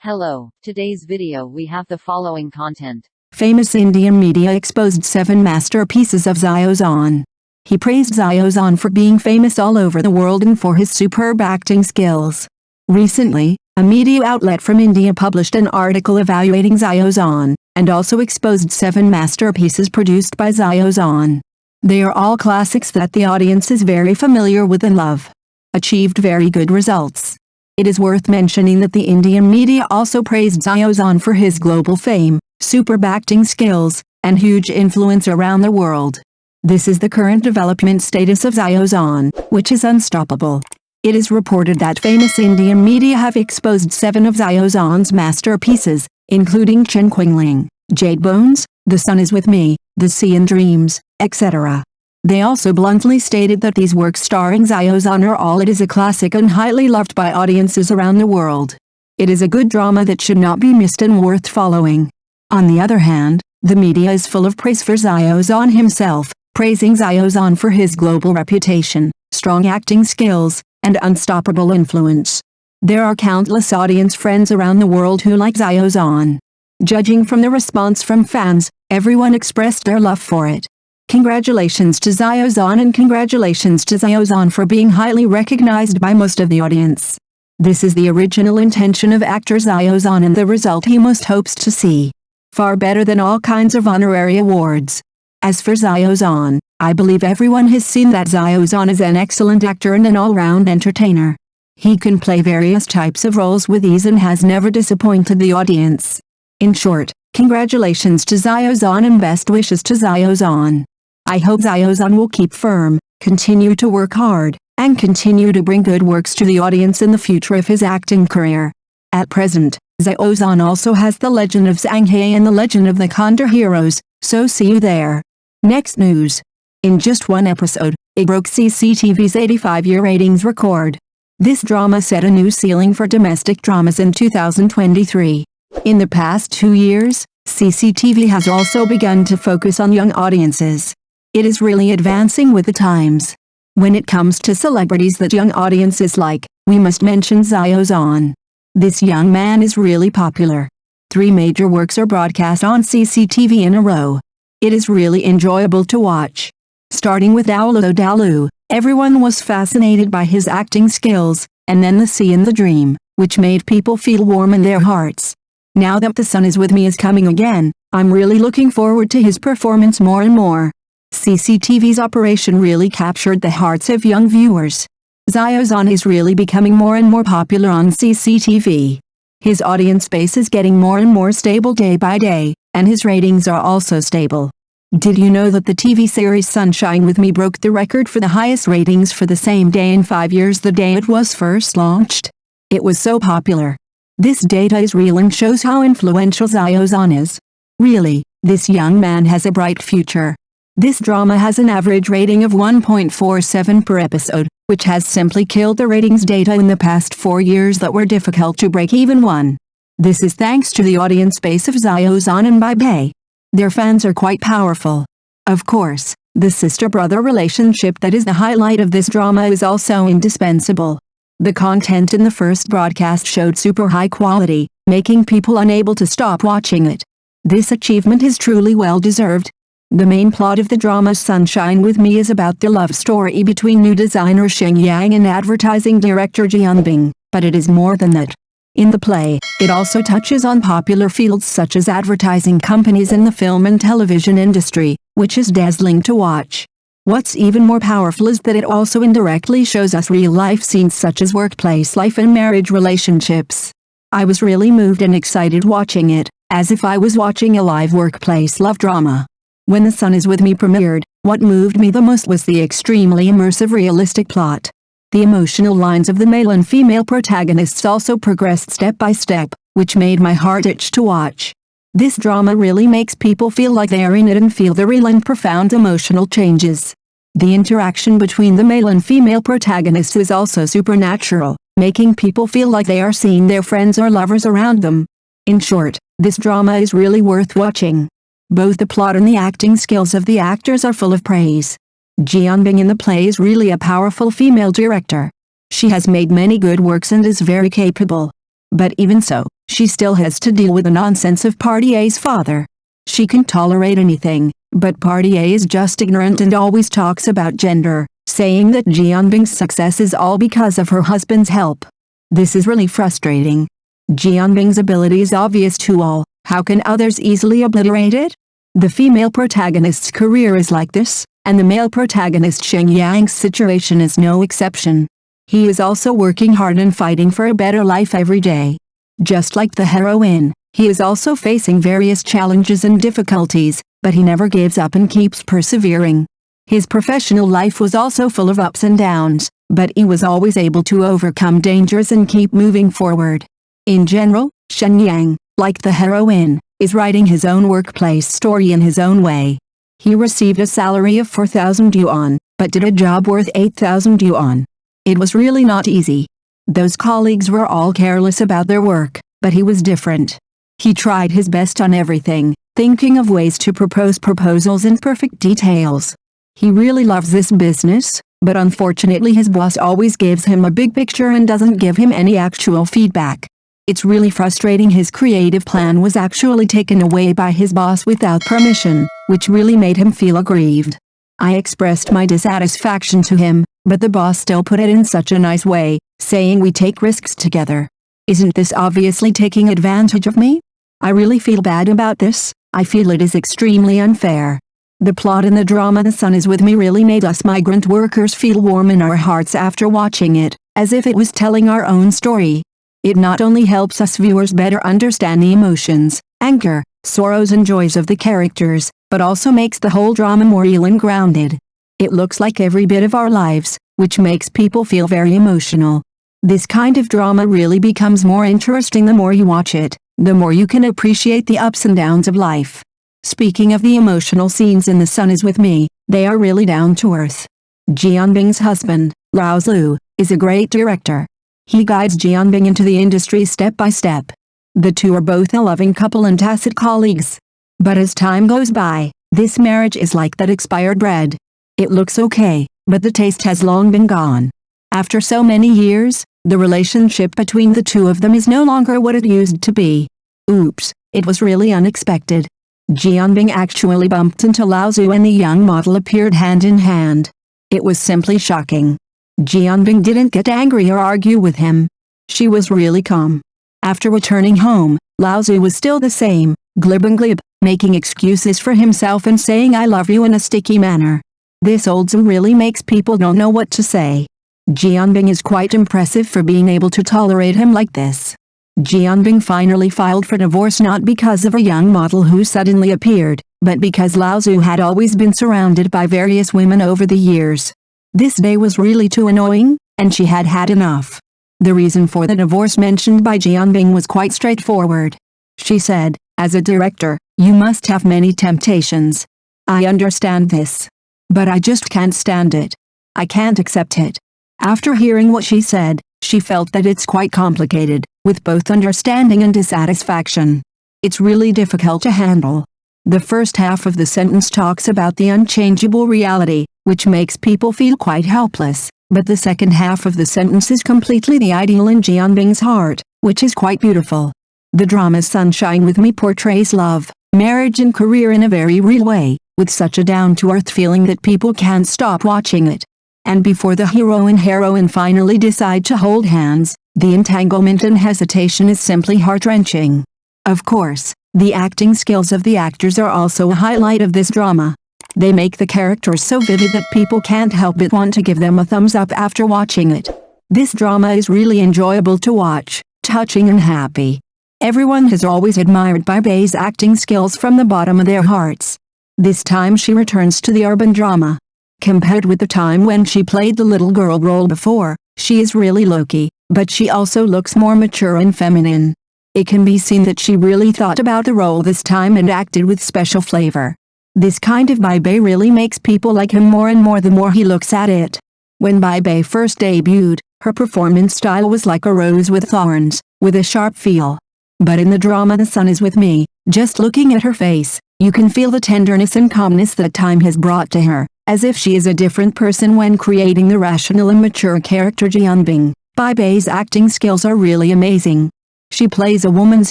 Hello, today's video we have the following content. Famous Indian media exposed 7 masterpieces of Xiao Zhan. He praised Xiao Zhan for being famous all over the world and for his superb acting skills. Recently, a media outlet from India published an article evaluating Xiao Zhan, and also exposed 7 masterpieces produced by Xiao Zhan. They are all classics that the audience is very familiar with and love. Achieved very good results. It is worth mentioning that the Indian media also praised Xiao Zhan for his global fame, superb acting skills, and huge influence around the world. This is the current development status of Xiao Zhan, which is unstoppable. It is reported that famous Indian media have exposed 7 of Xiao Zhan's masterpieces, including Chen Qingling, Jade Bones, The Sun Is With Me, The Sea in Dreams, etc. They also bluntly stated that these works starring Xiao Zhan are all it is a classic and highly loved by audiences around the world. It is a good drama that should not be missed and worth following. On the other hand, the media is full of praise for Xiao Zhan himself, praising Xiao Zhan for his global reputation, strong acting skills, and unstoppable influence. There are countless audience friends around the world who like Xiao Zhan. Judging from the response from fans, everyone expressed their love for it. Congratulations to Xiao Zhan and congratulations to Xiao Zhan for being highly recognized by most of the audience. This is the original intention of actor Xiao Zhan and the result he most hopes to see. Far better than all kinds of honorary awards. As for Xiao Zhan, I believe everyone has seen that Xiao Zhan is an excellent actor and an all-round entertainer. He can play various types of roles with ease and has never disappointed the audience. In short, congratulations to Xiao Zhan and best wishes to Xiao Zhan. I hope Xiao Zhan will keep firm, continue to work hard, and continue to bring good works to the audience in the future of his acting career. At present, Xiao Zhan also has The Legend of Zhanghe and The Legend of the Condor Heroes, so see you there. Next news. In just one episode, it broke CCTV's 85-year ratings record. This drama set a new ceiling for domestic dramas in 2023. In the past 2 years, CCTV has also begun to focus on young audiences. It is really advancing with the times. When it comes to celebrities that young audiences like, we must mention Xiao Zhan. This young man is really popular. 3 major works are broadcast on CCTV in a row. It is really enjoyable to watch. Starting with Dalu Dalu, everyone was fascinated by his acting skills, and then The Sea in the Dream, which made people feel warm in their hearts. Now that The Sun Is With Me is coming again, I'm really looking forward to his performance more and more. CCTV's operation really captured the hearts of young viewers. Xiao Zhan is really becoming more and more popular on CCTV. His audience base is getting more and more stable day by day, and his ratings are also stable. Did you know that the TV series Sunshine With Me broke the record for the highest ratings for the same day in 5 years the day it was first launched? It was so popular. This data is real and shows how influential Xiao Zhan is. Really, this young man has a bright future. This drama has an average rating of 1.47 per episode, which has simply killed the ratings data in the past 4 years that were difficult to break even one. This is thanks to the audience base of Xiao Zhan and Bai Bei. Their fans are quite powerful. Of course, the sister-brother relationship that is the highlight of this drama is also indispensable. The content in the first broadcast showed super high quality, making people unable to stop watching it. This achievement is truly well-deserved. The main plot of the drama Sunshine With Me is about the love story between new designer Sheng Yang and advertising director Jianbing, but it is more than that. In the play, it also touches on popular fields such as advertising companies and the film and television industry, which is dazzling to watch. What's even more powerful is that it also indirectly shows us real-life scenes such as workplace life and marriage relationships. I was really moved and excited watching it, as if I was watching a live workplace love drama. When The Sun Is With Me premiered, what moved me the most was the extremely immersive realistic plot. The emotional lines of the male and female protagonists also progressed step by step, which made my heart itch to watch. This drama really makes people feel like they are in it and feel the real and profound emotional changes. The interaction between the male and female protagonists is also supernatural, making people feel like they are seeing their friends or lovers around them. In short, this drama is really worth watching. Both the plot and the acting skills of the actors are full of praise. Jianbing in the play is really a powerful female director. She has made many good works and is very capable. But even so, She still has to deal with the nonsense of Party A's father. She can tolerate anything, but Party A is just ignorant and always talks about gender, saying that Jianbing's success is all because of her husband's help. This is really frustrating. Jianbing's ability is obvious to all, how can others easily obliterate it? The female protagonist's career is like this, and the male protagonist Sheng Yang's situation is no exception. He is also working hard and fighting for a better life every day. Just like the heroine, he is also facing various challenges and difficulties, but he never gives up and keeps persevering. His professional life was also full of ups and downs, but he was always able to overcome dangers and keep moving forward. In general, Sheng Yang, like the heroine, is writing his own workplace story in his own way. He received a salary of 4,000 yuan, but did a job worth 8,000 yuan. It was really not easy. Those colleagues were all careless about their work, but he was different. He tried his best on everything, thinking of ways to propose proposals in perfect details. He really loves this business, but unfortunately his boss always gives him a big picture and doesn't give him any actual feedback. It's really frustrating. His creative plan was actually taken away by his boss without permission, which really made him feel aggrieved. I expressed my dissatisfaction to him, but the boss still put it in such a nice way, saying we take risks together. Isn't this obviously taking advantage of me? I really feel bad about this. I feel it is extremely unfair. The plot in the drama The Sun Is With Me really made us migrant workers feel warm in our hearts after watching it, as if it was telling our own story. It not only helps us viewers better understand the emotions, anger, sorrows and joys of the characters, but also makes the whole drama more real and grounded. It looks like every bit of our lives, which makes people feel very emotional. This kind of drama really becomes more interesting the more you watch it, the more you can appreciate the ups and downs of life. Speaking of the emotional scenes in The Sun Is With Me, they are really down to earth. Jianbing's husband, Lao Zhu, is a great director. He guides Jianbing into the industry step by step. The two are both a loving couple and tacit colleagues. But as time goes by, this marriage is like that expired bread. It looks okay, but the taste has long been gone. After so many years, the relationship between the two of them is no longer what it used to be. Oops, it was really unexpected. Jianbing actually bumped into Lao Zhu and the young model appeared hand in hand. It was simply shocking. Jianbing didn't get angry or argue with him. She was really calm. After returning home, Lao Zhu was still the same, glib and glib, making excuses for himself and saying I love you in a sticky manner. This old Zhu really makes people don't know what to say. Jianbing is quite impressive for being able to tolerate him like this. Jianbing finally filed for divorce not because of a young model who suddenly appeared, but because Lao Zhu had always been surrounded by various women over the years. This day was really too annoying, and she had had enough. The reason for the divorce mentioned by Jianbing was quite straightforward. She said, as a director, you must have many temptations. I understand this. But I just can't stand it. I can't accept it. After hearing what she said, she felt that it's quite complicated, with both understanding and dissatisfaction. It's really difficult to handle. The first half of the sentence talks about the unchangeable reality, which makes people feel quite helpless, but the second half of the sentence is completely the ideal in Jianbing's heart, which is quite beautiful. The drama Sunshine With Me portrays love, marriage and career in a very real way, with such a down-to-earth feeling that people can't stop watching it. And before the hero and heroine finally decide to hold hands, the entanglement and hesitation is simply heart-wrenching. Of course, the acting skills of the actors are also a highlight of this drama. They make the characters so vivid that people can't help but want to give them a thumbs up after watching it. This drama is really enjoyable to watch, touching and happy. Everyone has always admired Bai Bei's acting skills from the bottom of their hearts. This time she returns to the urban drama. Compared with the time when she played the little girl role before, she is really low-key, but she also looks more mature and feminine. It can be seen that she really thought about the role this time and acted with special flavor. This kind of Bai Bei really makes people like him more and more the more he looks at it. When Bai Bei first debuted, her performance style was like a rose with thorns, with a sharp feel. But in the drama The Sun Is With Me, just looking at her face, you can feel the tenderness and calmness that time has brought to her, as if she is a different person when creating the rational and mature character Jianbing. Bai Bei's acting skills are really amazing. She plays a woman's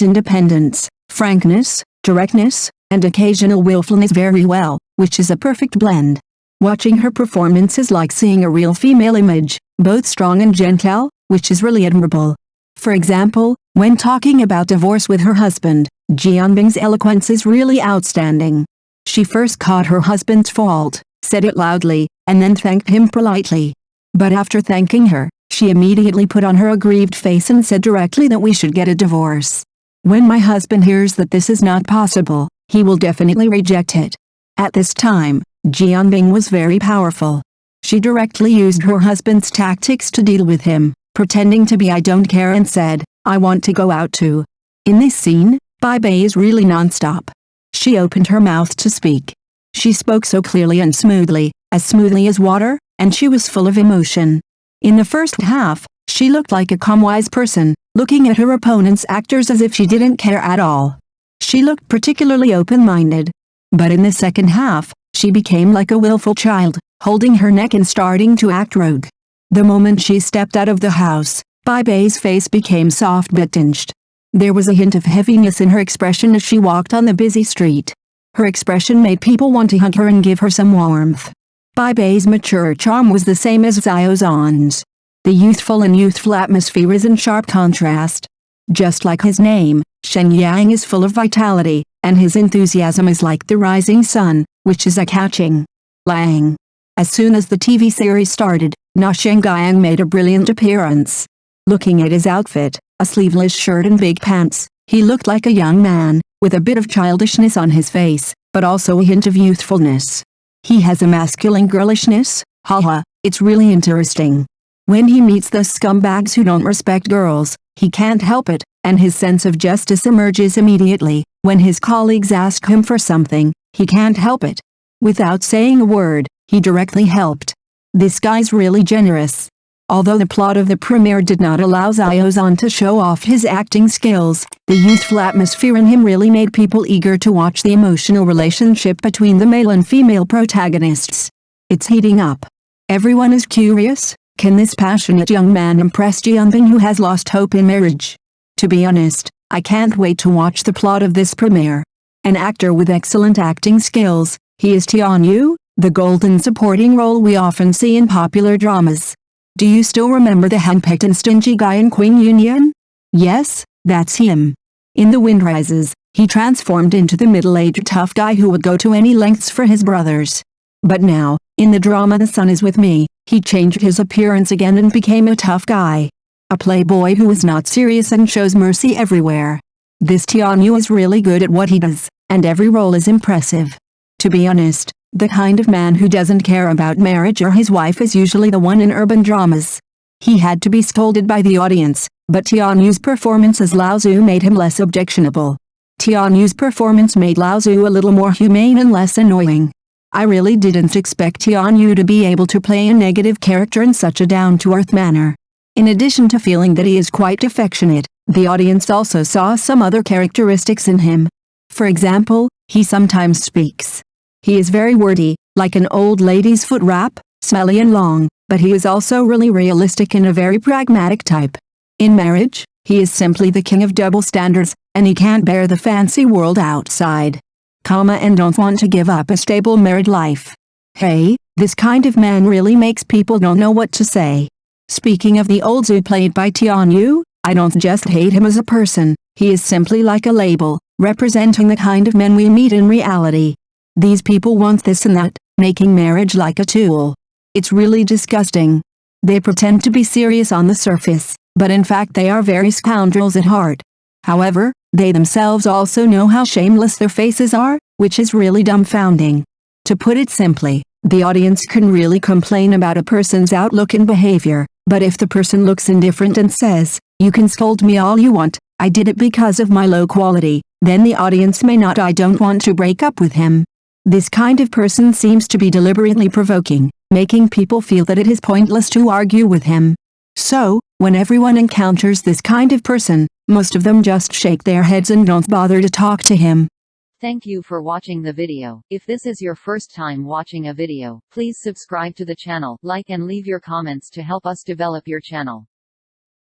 independence, frankness, directness, and occasional willfulness very well, which is a perfect blend. Watching her performance is like seeing a real female image, both strong and gentle, which is really admirable. For example, when talking about divorce with her husband, Jianbing's eloquence is really outstanding. She first caught her husband's fault, said it loudly, and then thanked him politely. But after thanking her, she immediately put on her aggrieved face and said directly that we should get a divorce. When my husband hears that this is not possible, he will definitely reject it. At this time, Jianbing was very powerful. She directly used her husband's tactics to deal with him, pretending to be I don't care and said, I want to go out too. In this scene, Bai Bei is really non-stop. She opened her mouth to speak. She spoke so clearly and smoothly as water, and she was full of emotion. In the first half, she looked like a calm wise person, looking at her opponent's actors as if she didn't care at all. She looked particularly open-minded. But in the second half, she became like a willful child, holding her neck and starting to act rogue. The moment she stepped out of the house, Bai Bei's face became soft but tinged. There was a hint of heaviness in her expression as she walked on the busy street. Her expression made people want to hug her and give her some warmth. Bai Bei's mature charm was the same as Xiao Zhan's. The youthful atmosphere is in sharp contrast. Just like his name, Shen Yang is full of vitality, and his enthusiasm is like the rising sun, which is eye-catching. Lang. As soon as the TV series started, Na Shenggang made a brilliant appearance. Looking at his outfit, a sleeveless shirt and big pants, he looked like a young man, with a bit of childishness on his face, but also a hint of youthfulness. He has a masculine girlishness, haha, it's really interesting. When he meets those scumbags who don't respect girls, he can't help it, and his sense of justice emerges immediately. When his colleagues ask him for something, he can't help it. Without saying a word, he directly helped. This guy's really generous. Although the plot of the premiere did not allow Xiao Zhan to show off his acting skills, the youthful atmosphere in him really made people eager to watch the emotional relationship between the male and female protagonists. It's heating up. Everyone is curious, can this passionate young man impress Jianbing who has lost hope in marriage? To be honest, I can't wait to watch the plot of this premiere. An actor with excellent acting skills, he is Tian Yu, the golden supporting role we often see in popular dramas. Do you still remember the henpecked and stingy guy in Queen Union? Yes, that's him. In The Wind Rises, he transformed into the middle-aged tough guy who would go to any lengths for his brothers. But now, in the drama The Sun Is With Me, he changed his appearance again and became a tough guy. A playboy who is not serious and shows mercy everywhere. This Tian Yu is really good at what he does, and every role is impressive. To be honest, the kind of man who doesn't care about marriage or his wife is usually the one in urban dramas. He had to be scolded by the audience, but Tian Yu's performance as Lao Zhu made him less objectionable. Tian Yu's performance made Lao Zhu a little more humane and less annoying. I really didn't expect Tian Yu to be able to play a negative character in such a down-to-earth manner. In addition to feeling that he is quite affectionate, the audience also saw some other characteristics in him. For example, he sometimes speaks. He is very wordy, like an old lady's foot wrap, smelly and long, but he is also really realistic and a very pragmatic type. In marriage, he is simply the king of double standards, and he can't bear the fancy world outside. And don't want to give up a stable married life. Hey, this kind of man really makes people don't know what to say. Speaking of the old Zhu played by Tian Yu, I don't just hate him as a person, he is simply like a label, representing the kind of men we meet in reality. These people want this and that, making marriage like a tool. It's really disgusting. They pretend to be serious on the surface, but in fact they are very scoundrels at heart. However, they themselves also know how shameless their faces are, which is really dumbfounding. To put it simply, the audience can really complain about a person's outlook and behavior, but if the person looks indifferent and says, "You can scold me all you want, I did it because of my low quality," then the audience may not I don't want to break up with him. This kind of person seems to be deliberately provoking, making people feel that it is pointless to argue with him. So, when everyone encounters this kind of person, most of them just shake their heads and don't bother to talk to him. Thank you for watching the video. If this is your first time watching a video, please subscribe to the channel, like and leave your comments to help us develop your channel.